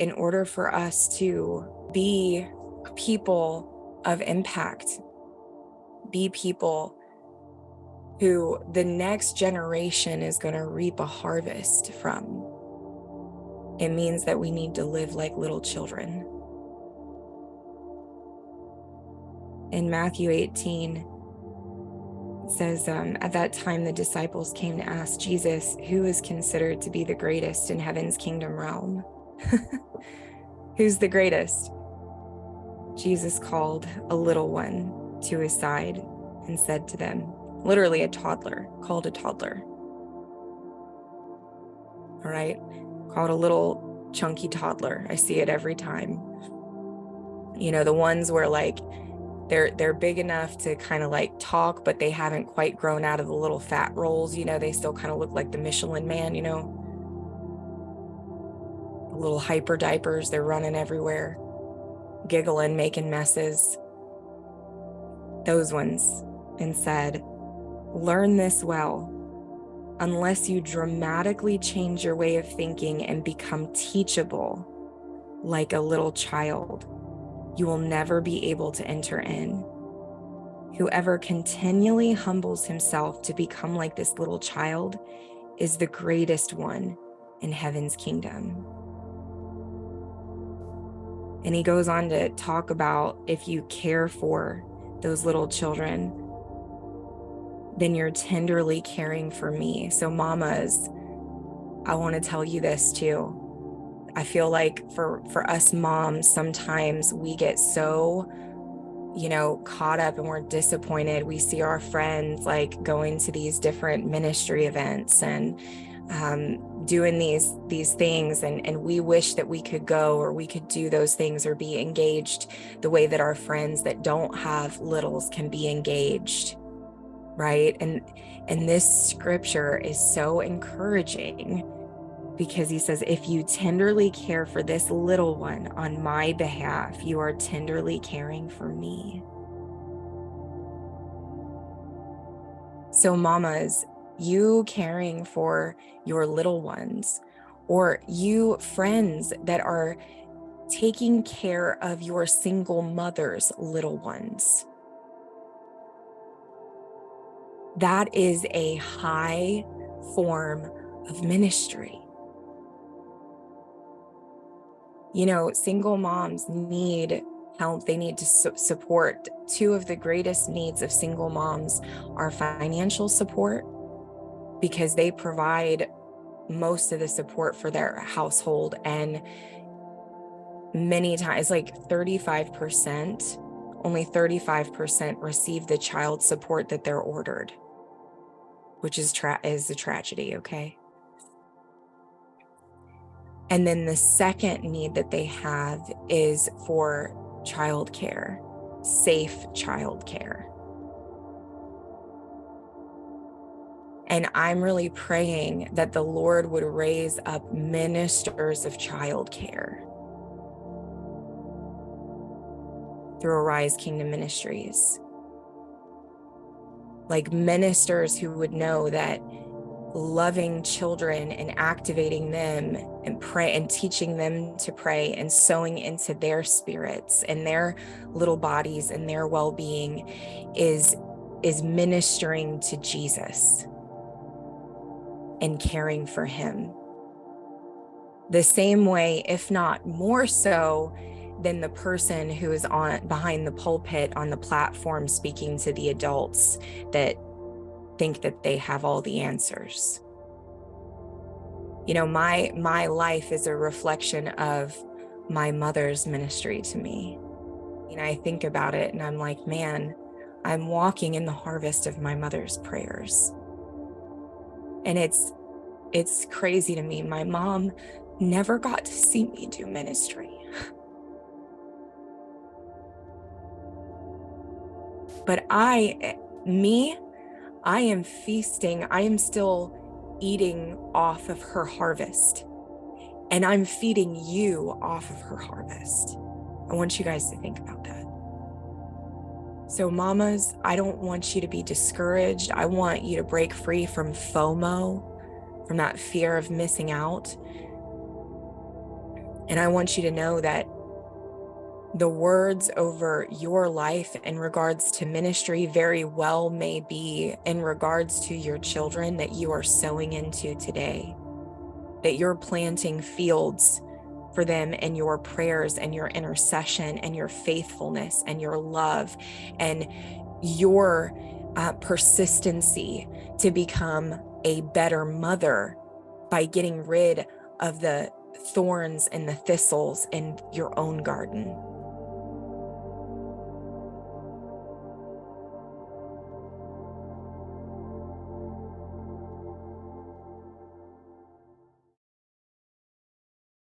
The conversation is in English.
in order for us to be people of impact, be people who the next generation is going to reap a harvest from, it means that we need to live like little children. In Matthew 18, it says, at that time, the disciples came to ask Jesus, who is considered to be the greatest in heaven's kingdom realm? Who's the greatest? Jesus called a little one to his side and said to them, literally a toddler, called a toddler. All right, called a little chunky toddler. I see it every time. You know, the ones where like they're big enough to kind of like talk, but they haven't quite grown out of the little fat rolls. You know, they still kind of look like the Michelin Man, you know, the little hyper diapers, they're running everywhere, giggling, making messes. Those ones. And said, learn this well. Unless you dramatically change your way of thinking and become teachable like a little child, you will never be able to enter in. Whoever continually humbles himself to become like this little child is the greatest one in heaven's kingdom. And he goes on to talk about if you care for those little children, then you're tenderly caring for me. So mamas, I want to tell you this too. I feel like for us moms, sometimes we get so, you know, caught up and we're disappointed. We see our friends like going to these different ministry events and doing these things, and we wish that we could go or we could do those things or be engaged the way that our friends that don't have littles can be engaged. Right? And this scripture is so encouraging because he says, if you tenderly care for this little one on my behalf, you are tenderly caring for me. So mamas, you caring for your little ones, or you friends that are taking care of your single mother's little ones, that is a high form of ministry. You know, single moms need help. They need to support. Two of the greatest needs of single moms are financial support, because they provide most of the support for their household. And many times, like 35%, only 35% receive the child support that they're ordered, which is a tragedy, okay? And then the second need that they have is for childcare, safe childcare. And I'm really praying that the Lord would raise up ministers of childcare through Arise Kingdom Ministries. Like ministers who would know that loving children and activating them and pray and teaching them to pray and sowing into their spirits and their little bodies and their well-being is ministering to Jesus and caring for him. The same way, if not more so, than the person who is behind the pulpit on the platform speaking to the adults that think that they have all the answers. You know, my life is a reflection of my mother's ministry to me. And I think about it and I'm like, man, I'm walking in the harvest of my mother's prayers. And it's crazy to me. My mom never got to see me do ministry. But I am feasting. I am still eating off of her harvest. And I'm feeding you off of her harvest. I want you guys to think about that. So mamas, I don't want you to be discouraged. I want you to break free from FOMO, from that fear of missing out. And I want you to know that the words over your life in regards to ministry very well may be in regards to your children that you are sowing into today, that you're planting fields for them and your prayers and your intercession and your faithfulness and your love and your persistency to become a better mother by getting rid of the thorns and the thistles in your own garden.